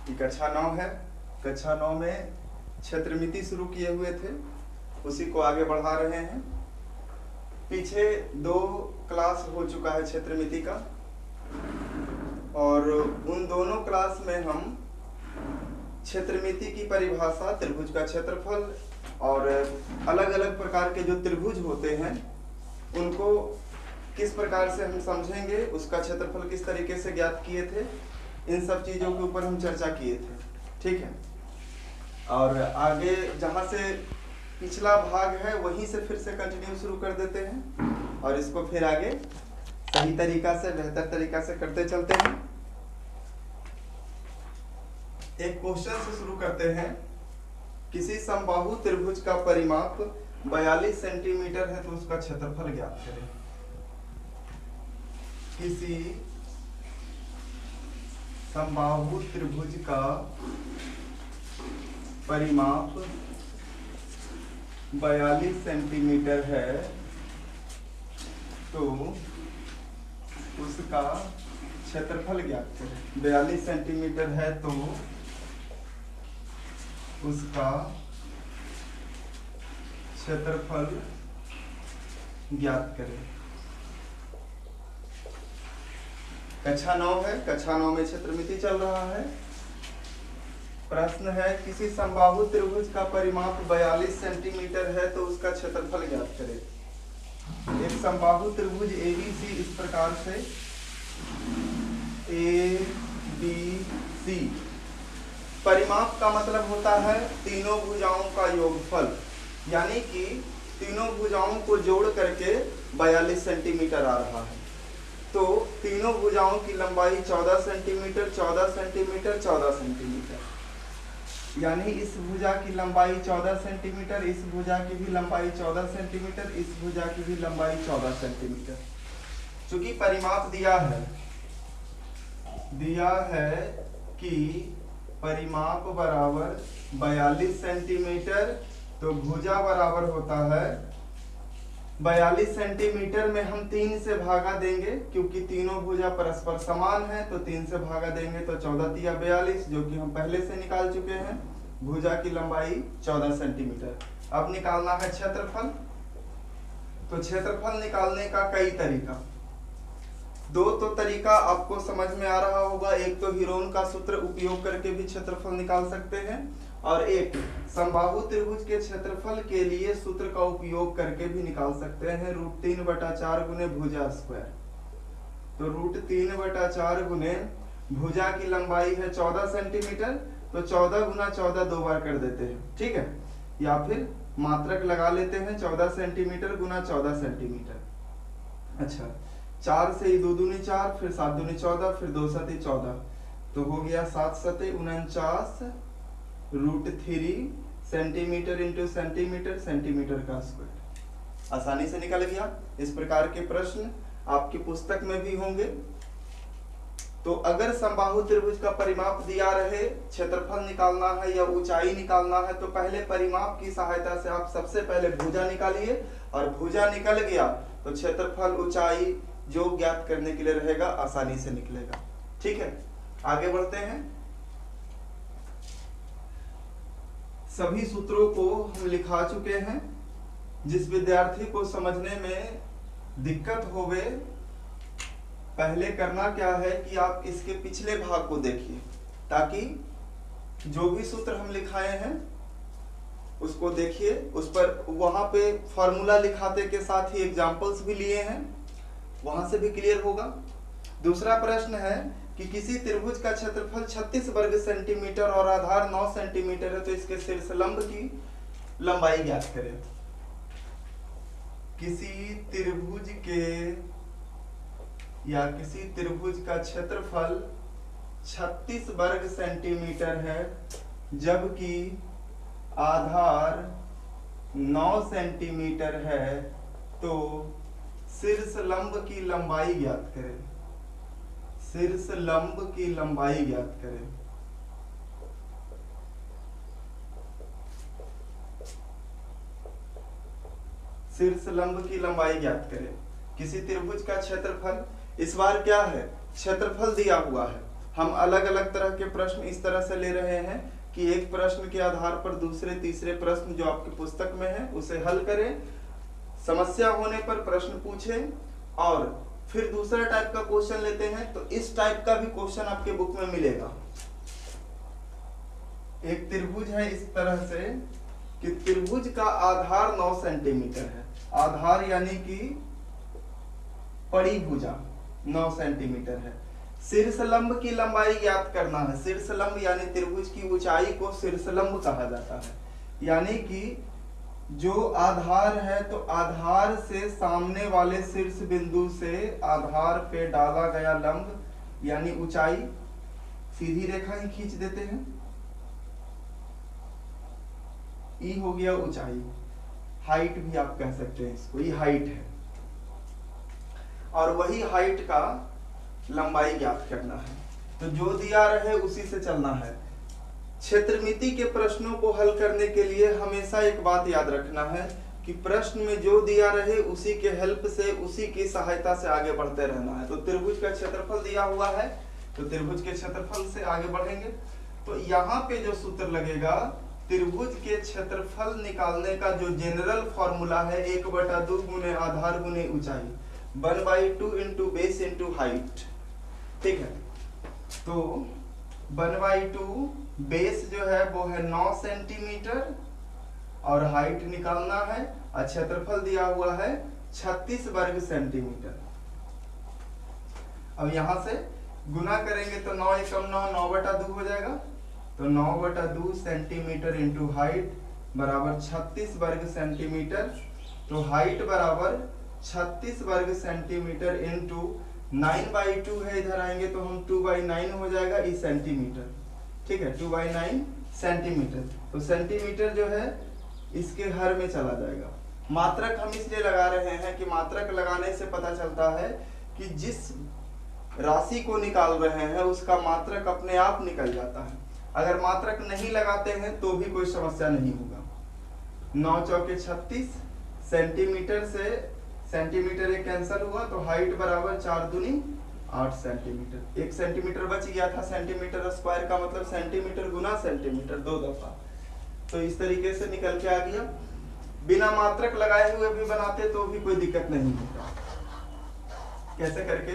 ये कक्षा 9 है। कक्षा 9 में क्षेत्रमिति शुरू किए हुए थे, उसी को आगे बढ़ा रहे हैं। पीछे 2 क्लास हो चुका है क्षेत्रमिति का, और उन दोनों क्लास में हम क्षेत्रमिति की परिभाषा, त्रिभुज का क्षेत्रफल और अलग अलग प्रकार के जो त्रिभुज होते हैं उनको किस प्रकार से हम समझेंगे, उसका क्षेत्रफल किस तरीके से ज्ञात किए थे, इन सब चीज़ों के ऊपर हम चर्चा किए थे। ठीक है, और आगे जहाँ से पिछला भाग है वहीं से फिर से कंटिन्यू शुरू कर देते हैं और इसको फिर आगे सही तरीका से, बेहतर तरीका से करते चलते हैं। एक क्वेश्चन से शुरू करते हैं। किसी समबाहु त्रिभुज का परिमाप 42 सेंटीमीटर है तो उसका क्षेत्रफल ज्ञात करें। किसी समबाहु त्रिभुज का परिमाप 42 सेंटीमीटर है तो उसका क्षेत्रफल ज्ञात करें। 42 सेंटीमीटर है तो उसका क्षेत्रफल ज्ञात करें। कक्षा 9 है, कक्षा 9 में क्षेत्रमिति चल रहा है। प्रश्न है किसी समबाहु त्रिभुज का परिमाप 42 सेंटीमीटर है तो उसका क्षेत्रफल ज्ञात करें। एक समबाहु त्रिभुज ABC इस प्रकार से ABC, परिमाप का मतलब होता है तीनों भुजाओं का योगफल, यानी कि तीनों भुजाओं को जोड़ करके 42 सेंटीमीटर आ रहा है। तो तीनों भुजाओं की लंबाई 14 सेंटीमीटर, 14 सेंटीमीटर, 14 सेंटीमीटर, यानी इस भुजा की लंबाई 14 सेंटीमीटर, इस भुजा की भी लंबाई 14 सेंटीमीटर, इस भुजा की भी लंबाई 14 सेंटीमीटर। चूंकि परिमाप दिया है कि परिमाप बराबर 42 सेंटीमीटर, तो भुजा बराबर होता है 42 सेंटीमीटर में हम 3 से भागा देंगे, क्योंकि तीनों भुजा परस्पर समान है, तो 3 से भागा देंगे तो 14 तिया 42, जो कि हम पहले से निकाल चुके हैं। भुजा की लंबाई 14 सेंटीमीटर। अब निकालना है क्षेत्रफल। तो क्षेत्रफल निकालने का कई तरीका, 2 तो तरीका आपको समझ में आ रहा होगा। एक तो हीरोन का सूत्र उपयोग करके भी क्षेत्रफल निकाल सकते हैं, और एक समबाहु त्रिभुज के क्षेत्रफल के लिए सूत्र का उपयोग करके भी निकाल सकते हैं, √3/4 गुने भुजा स्क्वायर। तो √3/4 गुने भुजा की लंबाई है 14 सेंटीमीटर, तो 14 गुना 14 2 बार कर देते हैं। ठीक है, या फिर मात्रक लगा लेते हैं 14 सेंटीमीटर गुना 14 सेंटीमीटर। अच्छा, 4 से 2 दूनी 4, फिर 7 दूनी 14, फिर 2 सती 14, तो हो गया 7 सते 49 √3 सेंटीमीटर इंटू सेंटीमीटर, सेंटीमीटर का स्क्वायर। आसानी से निकल गया। इस प्रकार के प्रश्न आपकी पुस्तक में भी होंगे। तो अगर समबाहु त्रिभुज का परिमाप दिया रहे, क्षेत्रफल निकालना है या ऊंचाई निकालना है, तो पहले परिमाप की सहायता से आप सबसे पहले भुजा निकालिए, और भुजा निकल गया तो क्षेत्रफल, ऊंचाई जो ज्ञात करने के लिए रहेगा आसानी से निकलेगा। ठीक है, आगे बढ़ते हैं। सभी सूत्रों को हम लिखा चुके हैं। जिस विद्यार्थी को समझने में दिक्कत होवे, पहले करना क्या है कि आप इसके पिछले भाग को देखिए, ताकि जो भी सूत्र हम लिखाए हैं उसको देखिए, उस पर वहां पे फॉर्मूला लिखाते के साथ ही एग्जाम्पल्स भी लिए हैं, वहां से भी क्लियर होगा। दूसरा प्रश्न है कि किसी त्रिभुज का क्षेत्रफल 36 वर्ग सेंटीमीटर और आधार 9 सेंटीमीटर है तो इसके शीर्षलंब की लंबाई ज्ञात करें। किसी त्रिभुज के या किसी त्रिभुज का क्षेत्रफल 36 वर्ग सेंटीमीटर है, जबकि आधार 9 सेंटीमीटर है, तो शीर्षलंब की लंबाई ज्ञात करें। शीर्षलंब की लंबाई ज्ञात करें। शीर्षलंब की लंबाई ज्ञात करें। किसी त्रिभुज का क्षेत्रफल, इस बार क्या है, क्षेत्रफल दिया हुआ है, हम अलग अलग तरह के प्रश्न इस तरह से ले रहे हैं कि एक प्रश्न के आधार पर दूसरे तीसरे प्रश्न जो आपकी पुस्तक में है उसे हल करें, समस्या होने पर प्रश्न पूछें, और फिर दूसरा टाइप का क्वेश्चन लेते हैं। तो इस टाइप का भी क्वेश्चन आपके बुक में मिलेगा। एक त्रिभुज है इस तरह से कि त्रिभुज का आधार 9 सेंटीमीटर है, आधार यानी कि परिभुजा 9 सेंटीमीटर है। शीर्षलंब की लंबाई ज्ञात करना है। शीर्षलंब यानी त्रिभुज की ऊंचाई को शीर्षलंब कहा जाता है, यानी कि जो आधार है तो आधार से सामने वाले शीर्ष बिंदु से आधार पे डाला गया लंब यानी ऊंचाई, सीधी रेखा ही खींच देते हैं, ई हो गया ऊंचाई, हाइट भी आप कह सकते हैं इसको, ये हाइट है, और वही हाइट का लंबाई ज्ञात करना है। तो जो दिया रहे उसी से चलना है। क्षेत्रमिति के प्रश्नों को हल करने के लिए हमेशा एक बात याद रखना है कि प्रश्न में जो दिया रहे उसी के हेल्प से, उसी की सहायता से आगे बढ़ते रहना है। तो त्रिभुज का क्षेत्रफल दिया हुआ है तो त्रिभुज के क्षेत्रफल से आगे बढ़ेंगे। तो यहाँ पे जो सूत्र लगेगा, त्रिभुज के क्षेत्रफल निकालने का जो जनरल फॉर्मूला है 1/2 गुने आधार गुने ऊंचाई, 1/2 इंटू बेस इंटू हाइट। ठीक है, तो 1/2 बेस जो है वो है 9 सेंटीमीटर और हाइट निकालना है, और क्षेत्रफल दिया हुआ है 36 वर्ग सेंटीमीटर। अब यहां से गुना करेंगे तो 9 एकम 9, 9/2 हो जाएगा। तो 9/2 सेंटीमीटर इंटू हाइट बराबर 36 वर्ग सेंटीमीटर। तो हाइट बराबर 36 वर्ग सेंटीमीटर इंटू 9/2 है, इधर आएंगे तो हम 2/9 हो जाएगा, इस सेंटीमीटर। ठीक है, 2/9 सेंटीमीटर। तो सेंटीमीटर जो है इसके हर में चला जाएगा। मात्रक हम इसलिए लगा रहे हैं कि मात्रक लगाने से पता चलता है कि जिस राशि को निकाल रहे हैं उसका मात्रक अपने आप निकल जाता है। अगर मात्रक नहीं लगाते हैं तो भी कोई समस्या नहीं होगा। 9 चौके 36 सेंटीमीटर से सेंटीमीटर एक कैंसिल हुआ, तो हाइट बराबर 4 दूनी 8 सेंटीमीटर। 1 सेंटीमीटर बच गया था, सेंटीमीटर स्क्वायर का मतलब सेंटीमीटर गुना सेंटीमीटर 2 दफा। तो इस तरीके से निकल के आ गया। बिना मात्रक लगाए हुए भी बनाते तो भी कोई दिक्कत नहीं होता। कैसे करके?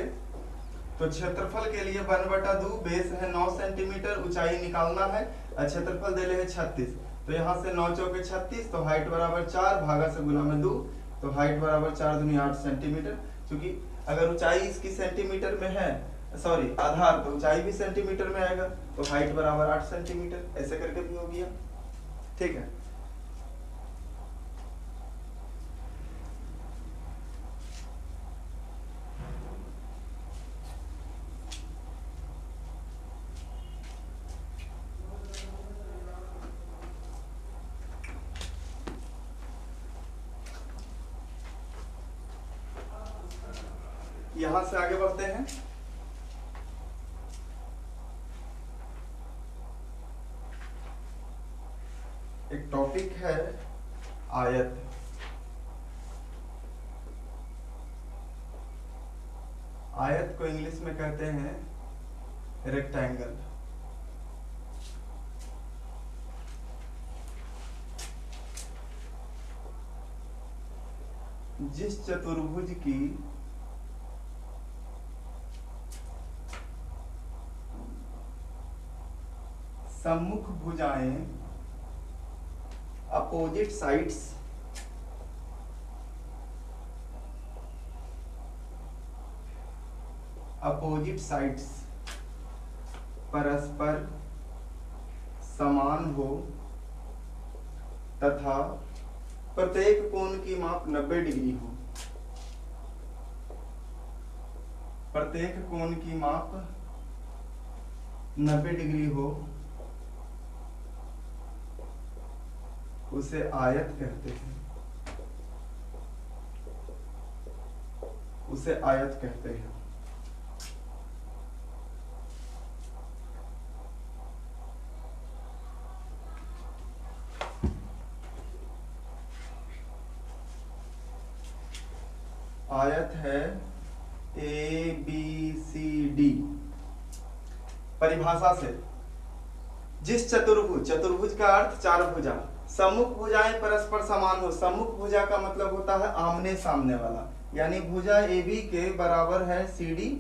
तो क्षेत्रफल के लिए 1/2 बेस है 9 सेंटीमीटर, ऊंचाई निकालना है, क्षेत्रफल दे है 36। तो यहाँ से 9 चौके 36, तो हाइट बराबर 4 भागा से गुना में 2, तो हाइट बराबर 4 दूनी 8 सेंटीमीटर। क्योंकि अगर ऊंचाई इसकी सेंटीमीटर में है, सॉरी आधार, तो ऊंचाई भी सेंटीमीटर में आएगा, तो हाइट बराबर 8 सेंटीमीटर। ऐसे करके भी हो गया। ठीक है, यहां से आगे बढ़ते हैं। एक टॉपिक है आयत। आयत को इंग्लिश में कहते हैं रेक्टेंगल। जिस चतुर्भुज की सम्मुख भुजाएं अपोजिट साइड्स परस्पर समान हो तथा प्रत्येक कोण की माप 90 डिग्री हो। प्रत्येक कोण की माप 90 डिग्री हो उसे आयत कहते हैं। उसे आयत कहते हैं। आयत है ABCD। परिभाषा से, जिस चतुर्भुज, चतुर्भुज का अर्थ चार भुजा, सम्मुख भुजाएं परस्पर समान हो। सम्मुख भुजा का मतलब होता है आमने सामने वाला, यानी भुजा AB के बराबर है CD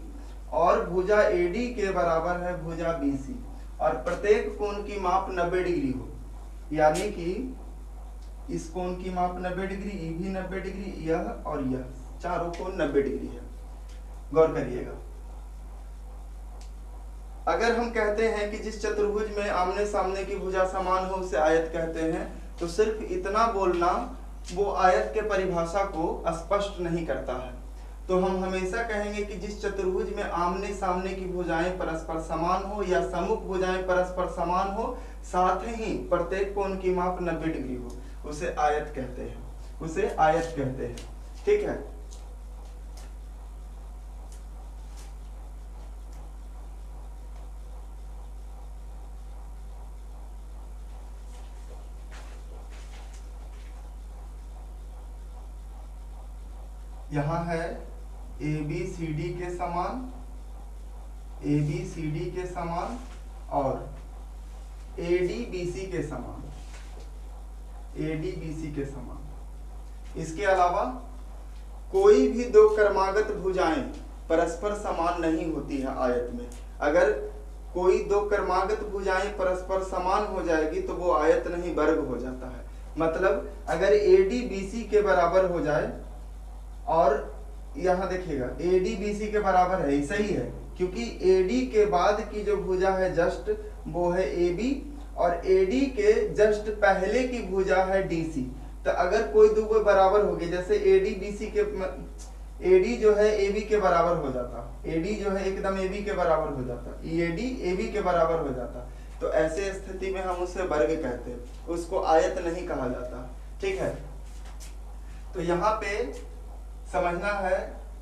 और भुजा AD के बराबर है भुजा BC, और प्रत्येक कोण की माप 90 डिग्री हो, यानी कि इस कोण की माप 90 डिग्री, ये भी 90 डिग्री, यह और यह चारों कोण 90 डिग्री है। गौर करिएगा, अगर हम कहते हैं कि जिस चतुर्भुज में आमने सामने की भुजा समान हो उसे आयत कहते हैं, तो सिर्फ इतना बोलना वो आयत के परिभाषा को स्पष्ट नहीं करता है। तो हम हमेशा कहेंगे कि जिस चतुर्भुज में आमने सामने की भुजाएं परस्पर समान हो या सम्मुख भुजाएं परस्पर समान हो, साथ ही प्रत्येक कोण की माप 90 डिग्री हो, उसे आयत कहते हैं, उसे आयत कहते हैं। ठीक है, यहाँ है ABCD के समान, ABCD के समान और ADBC के समान, ADBC के समान। इसके अलावा कोई भी दो क्रमागत भुजाएं परस्पर समान नहीं होती है आयत में। अगर कोई दो क्रमागत भुजाएं परस्पर समान हो जाएगी तो वो आयत नहीं वर्ग हो जाता है। मतलब अगर ADBC के बराबर हो जाए, और यहाँ देखिएगा ADBC के बराबर है, सही है, क्योंकि AD के बाद की जो भुजा है जस्ट वो है AB और AD के जस्ट पहले की भुजा है DC। तो अगर कोई दो बराबर होगी, जैसे ADBC के AD जो है AB के बराबर हो जाता, AD जो है एकदम AB के बराबर हो जाता, AD AB के बराबर हो जाता, तो ऐसे स्थिति में हम उसे वर्ग कहते हैं, उसको आयत नहीं कहा जाता। ठीक है, तो यहाँ पे समझना है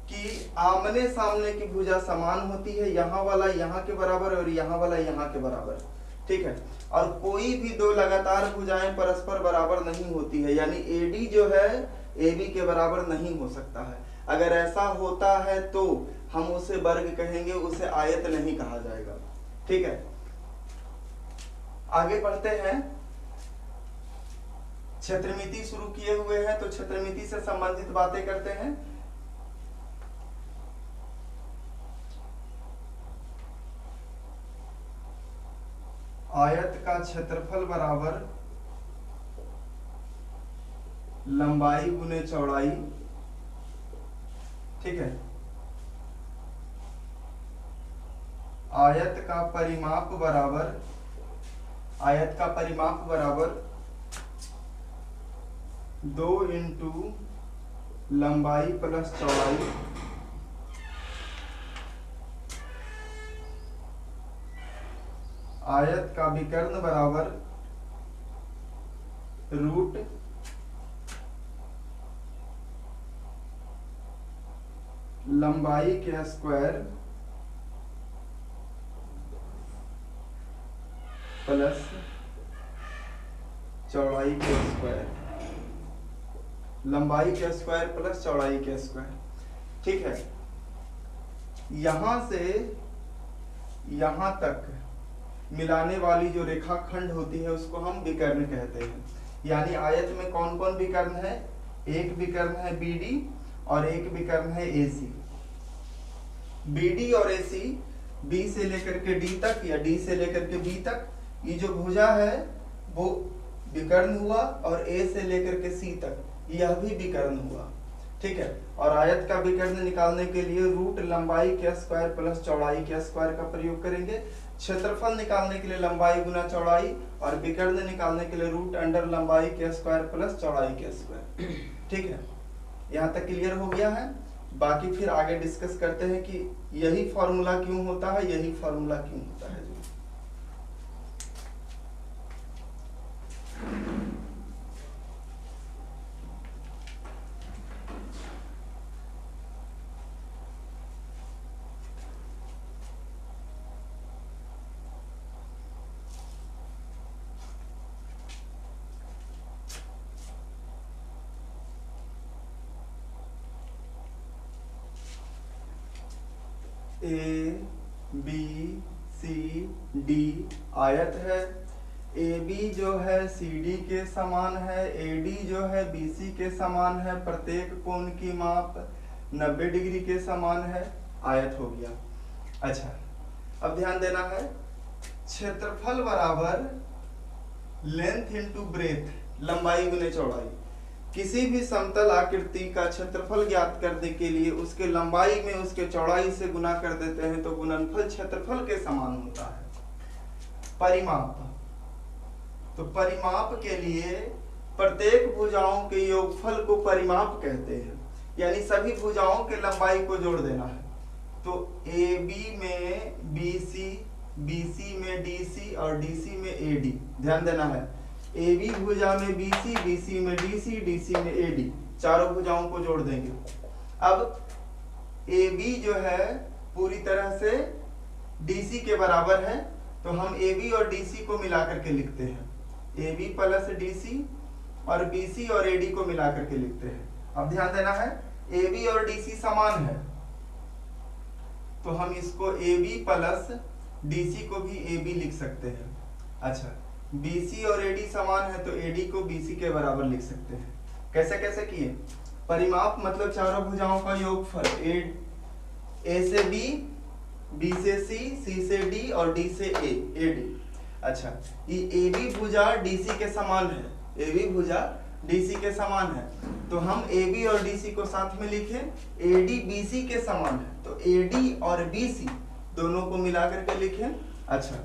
कि आमने सामने की भुजा समान होती है, यहाँ वाला यहाँ के बराबर और यहाँ वाला यहाँ के बराबर। ठीक है, और कोई भी दो लगातार भुजाएं परस्पर बराबर नहीं होती है, यानी AD जो है AB के बराबर नहीं हो सकता है। अगर ऐसा होता है तो हम उसे वर्ग कहेंगे, उसे आयत नहीं कहा जाएगा। ठीक है, आगे बढ़ते हैं। क्षेत्रमिति शुरू किए हुए हैं तो क्षेत्रमिति से संबंधित बातें करते हैं। आयत का क्षेत्रफल बराबर लंबाई गुने चौड़ाई। ठीक है, आयत का परिमाप बराबर 2 इंटू लंबाई प्लस चौड़ाई। आयत का विकर्ण बराबर रूट लंबाई के स्क्वायर प्लस चौड़ाई के स्क्वायर, लंबाई के स्क्वायर प्लस चौड़ाई के स्क्वायर। ठीक है, यहां से यहां तक मिलाने वाली जो रेखाखंड होती है उसको हम विकर्ण कहते हैं। यानी आयत में कौन कौन विकर्ण है? एक विकर्ण है BD और एक विकर्ण है AC। BD और AC B से लेकर के D तक या D से लेकर के B तक, ये जो भुजा है वो विकर्ण हुआ, और A से लेकर के C तक यह भी विकर्ण हुआ। ठीक है, और आयत का विकर्ण निकालने के लिए रूट लंबाई के स्क्वायर प्लस चौड़ाई के स्क्वायर का प्रयोग करेंगे। क्षेत्रफल निकालने के लिए लंबाई गुना चौड़ाई, और विकर्ण निकालने के लिए रूट अंडर लंबाई के स्क्वायर प्लस चौड़ाई के स्क्वायर। ठीक है, यहाँ तक क्लियर हो गया है। बाकी फिर आगे डिस्कस करते हैं कि यही फॉर्मूला क्यों होता है, यही फॉर्मूला क्यों होता है। A B सी डी आयत है, ए बी जो है सी डी के समान है, ए डी जो है बी सी के समान है, प्रत्येक कोण की माप 90 डिग्री के समान है, आयत हो गया। अच्छा, अब ध्यान देना है, क्षेत्रफल बराबर लेंथ इनटू ब्रेथ, लंबाई गुने चौड़ाई। किसी भी समतल आकृति का क्षेत्रफल ज्ञात करने के लिए उसके लंबाई में उसके चौड़ाई से गुना कर देते हैं तो गुणनफल क्षेत्रफल के समान होता है। परिमाप, तो परिमाप के लिए प्रत्येक भुजाओं के योगफल को परिमाप कहते हैं, यानी सभी भुजाओं के लंबाई को जोड़ देना है। तो ए बी में बी सी, बी सी में डी सी और डी सी में ए डी, ध्यान देना है, ए बी भुजा में बी सी में डी सी में ए डी, चारों भुजाओं को जोड़ देंगे। अब ए बी जो है पूरी तरह से डी सी के बराबर है, तो हम ए बी और डी सी को मिला करके लिखते हैं, A B plus D C, और बी सी और ए डी को मिला करके लिखते हैं। अब ध्यान देना है, ए बी और डी सी समान है, तो हम इसको A B plus D C को भी ए बी लिख सकते हैं। अच्छा, बी सी और ए डी समान है तो ए डी को बी सी के बराबर लिख सकते हैं। कैसे कैसे किए? परिमाप मतलब चारों भुजाओं का योगफल, ए से बी, बी से सी से डी और डी से ए, ए डी। अच्छा, ये ए बी भुजा डी सी के समान है, ए बी भुजा डी सी के समान है, तो हम ए बी और डी सी को साथ में लिखें, ए डी बी सी के समान है, तो ए डी और बी सी दोनों को मिला करके लिखें। अच्छा,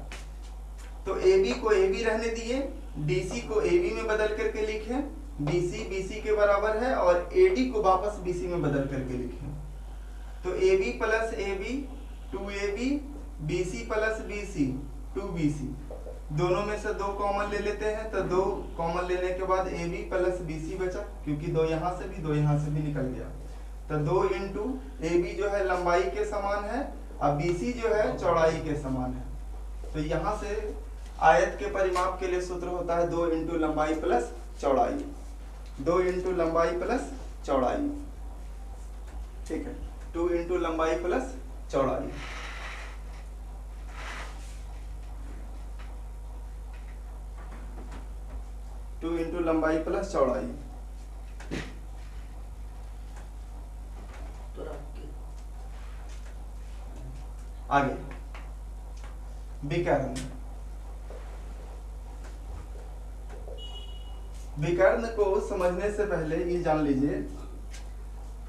तो ए बी को ए बी रहने दिए, डी सी को ए बी में बदल करके लिखें, बी सी के बराबर है, और ए डी को वापस बी सी में बदल करके लिखें। तो A B plus A B 2ab, B C plus B C 2bc, दोनों में से 2 कॉमन ले लेते हैं, तो 2 कॉमन लेने के बाद A B plus B C बचा, क्योंकि 2 यहाँ से भी 2 यहाँ से भी निकल गया, तो 2 इंटू ए बी जो है लंबाई के समान है, अब बी सी जो है चौड़ाई के समान है। तो यहाँ से आयत के परिमाप के लिए सूत्र होता है 2 इंटू लंबाई प्लस चौड़ाई, 2 इंटू लंबाई प्लस चौड़ाई, ठीक है, 2 इंटू लंबाई प्लस चौड़ाई। टू इंटू लंबाई प्लस चौड़ाई। आगे विकर्ण, विकर्ण को समझने से पहले ये जान लीजिए,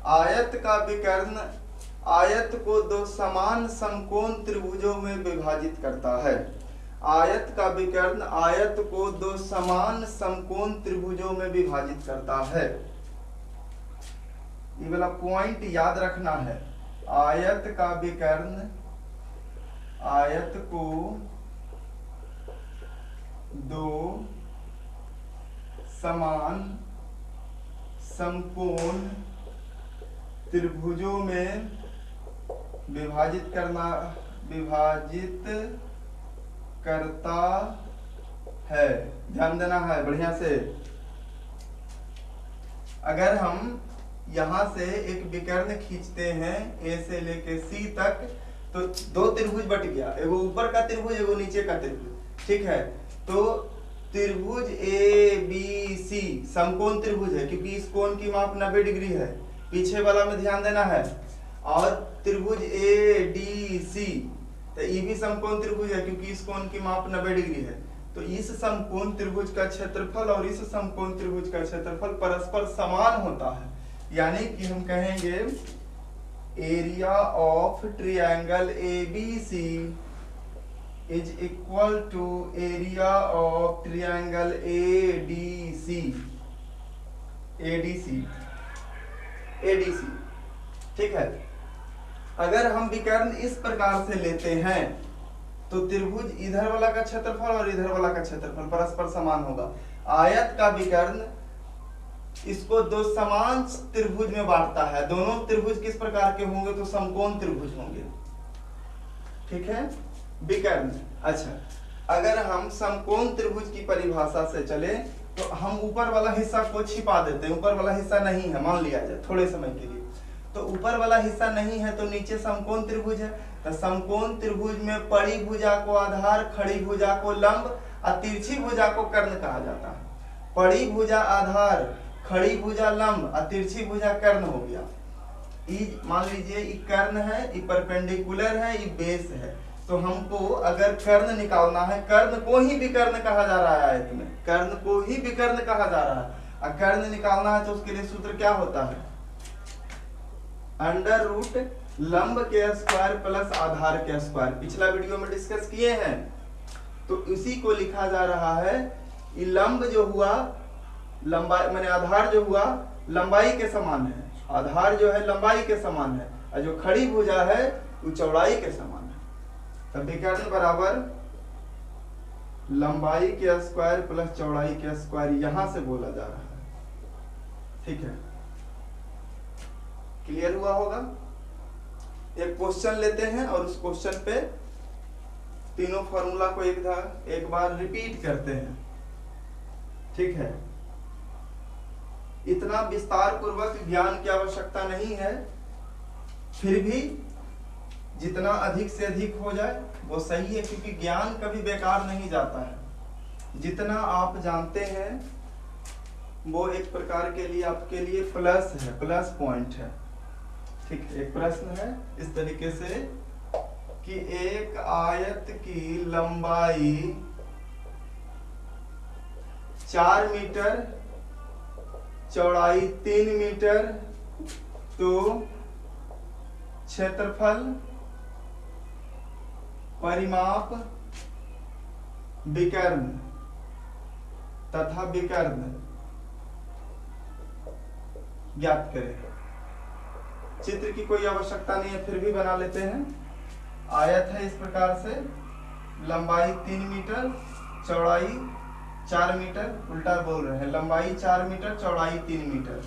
आयत का विकर्ण आयत को 2 समान समकोण त्रिभुजों में विभाजित करता है। आयत का विकर्ण आयत को 2 समान समकोण त्रिभुजों में विभाजित करता है। ये वाला पॉइंट याद रखना है, आयत का विकर्ण आयत को 2 समान समकोण त्रिभुजों में विभाजित करता है। ध्यान देना है बढ़िया से। अगर हम यहां से एक विकर्ण खींचते हैं ए से लेके सी तक, तो 2 त्रिभुज बट गया, एगो ऊपर का त्रिभुज एगो नीचे का त्रिभुज, ठीक है। तो त्रिभुज ए बी सी समकोण त्रिभुज है, क्योंकि इस कोण की माप 90 डिग्री है, पीछे वाला में ध्यान देना है। और त्रिभुज ए डी सी, तो ये भी समकोण त्रिभुज है, क्योंकि इस कोण की माप 90 डिग्री है। तो इस समकोण त्रिभुज का क्षेत्रफल और इस समकोण त्रिभुज का क्षेत्रफल परस्पर समान होता है, यानी कि हम कहेंगे area of triangle ABC is equal to area of triangle ADC, ठीक है। अगर हम विकर्ण इस प्रकार से लेते हैं तो त्रिभुज इधर वाला का क्षेत्रफल और इधर वाला का क्षेत्रफल परस्पर समान होगा। आयत का विकर्ण इसको 2 समान त्रिभुज में बांटता है। दोनों त्रिभुज किस प्रकार के होंगे? तो समकोण त्रिभुज होंगे, ठीक है। विकर्ण, अच्छा, अगर हम समकोण त्रिभुज की परिभाषा से चले तो हम ऊपर वाला हिस्सा को छिपा देते हैं, ऊपर वाला हिस्सा नहीं है मान लिया जाए थोड़े समय के लिए। तो ऊपर वाला हिस्सा नहीं है, तो नीचे समकोण त्रिभुज है। तो समकोण त्रिभुज में पड़ी भुजा को आधार, खड़ी भुजा को लंब और तिरछी भुजा को कर्ण कहा जाता है। पड़ी भुजा आधार, खड़ी भुजा लंब और तिरछी भुजा कर्ण हो गया। मान लीजिए ये कर्ण है, ये परपेंडिकुलर है, ये बेस है। तो हमको अगर कर्ण निकालना है, कर्ण को ही विकर्ण कहा जा रहा है आयत में, कर्ण को ही विकर्ण कहा जा रहा है। और कर्ण निकालना है तो उसके लिए सूत्र क्या होता है? अंडर रूट लंब के स्क्वायर प्लस आधार के स्क्वायर। पिछला वीडियो में डिस्कस किए हैं। तो इसी को लिखा जा रहा है। ये लंब जो हुआ, लंबाई माने आधार जो हुआ लंबाई के समान है, आधार जो है लंबाई के समान है, और जो खड़ी भुजा है वो चौड़ाई के समान है। तब विकर्ण बराबर लंबाई के स्क्वायर प्लस चौड़ाई के स्क्वायर, यहां से बोला जा रहा है। ठीक है, क्लियर हुआ होगा। एक क्वेश्चन लेते हैं और उस क्वेश्चन पे तीनों फॉर्मूला को एक बार रिपीट करते हैं। ठीक है, इतना विस्तार पूर्वक ज्ञान की आवश्यकता नहीं है, फिर भी जितना अधिक से अधिक हो जाए वो सही है, क्योंकि ज्ञान कभी बेकार नहीं जाता है। जितना आप जानते हैं वो एक प्रकार के लिए आपके लिए प्लस है, प्लस पॉइंट है। ठीक है, एक प्रश्न है इस तरीके से कि एक आयत की लंबाई 4 मीटर, चौड़ाई 3 मीटर, तो क्षेत्रफल, परिमाप, विकर्ण तथा विकर्ण ज्ञात करें। चित्र की कोई आवश्यकता नहीं है, फिर भी बना लेते हैं। आयत है इस प्रकार से, लंबाई 3 मीटर, चौड़ाई 4 मीटर, उल्टा बोल रहे हैं, लंबाई 4 मीटर, चौड़ाई 3 मीटर।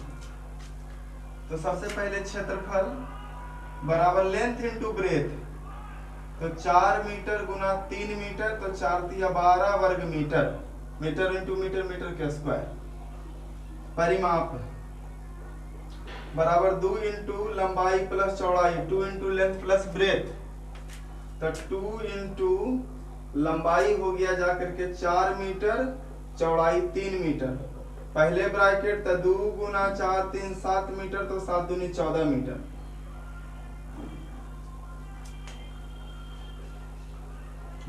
तो सबसे पहले क्षेत्रफल बराबर लेंथ इंटू ब्रेथ, तो 4 मीटर गुना 3 मीटर, तो 4 तिया 12 वर्ग metre, metre into metre, metre के स्क्वायर। परिमाप बराबर 2 इंटू लंबाई प्लस चौड़ाई, 2 इंटू लेंथ प्लस ब्रेथ, तो 2 इंटू लंबाई हो गया जाकर के 4 मीटर, चौड़ाई 3 मीटर, पहले ब्रैकेट, तो 2 गुना 4 3 7 मीटर, तो 7 दूनी 14 मीटर।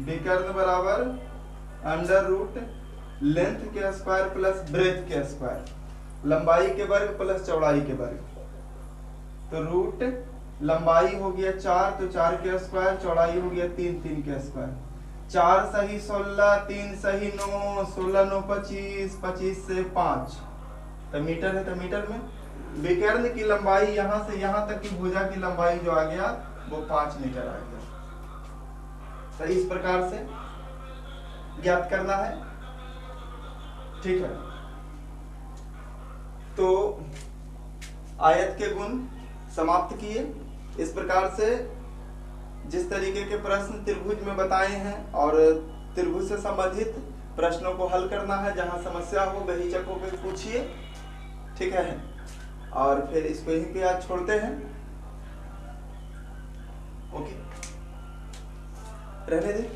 विकर्ण बराबर अंडर रूट लेंथ के स्क्वायर प्लस ब्रेथ के स्क्वायर, लंबाई के वर्ग प्लस चौड़ाई के वर्ग। तो रूट लंबाई हो गया 4, तो 4 के स्क्वायर, चौड़ाई हो गया 3, 3 के स्क्वायर। 4 सही 16, 3 सही 9, 16 9 25, 25 से 5, तो मीटर है, तो मीटर में। विकर्ण की लंबाई यहां से यहां तक की भुजा की लंबाई जो आ गया वो 5 मीटर आ गया। तो इस प्रकार से ज्ञात करना है। ठीक है, तो आयत के गुण समाप्त किए। इस प्रकार से जिस तरीके के प्रश्न त्रिभुज में बताए हैं और त्रिभुज से संबंधित प्रश्नों को हल करना है, जहां समस्या हो बेहिचक होकर पूछिए। ठीक है, और फिर इसको यहीं पे आज छोड़ते हैं। ओके, रहने दें।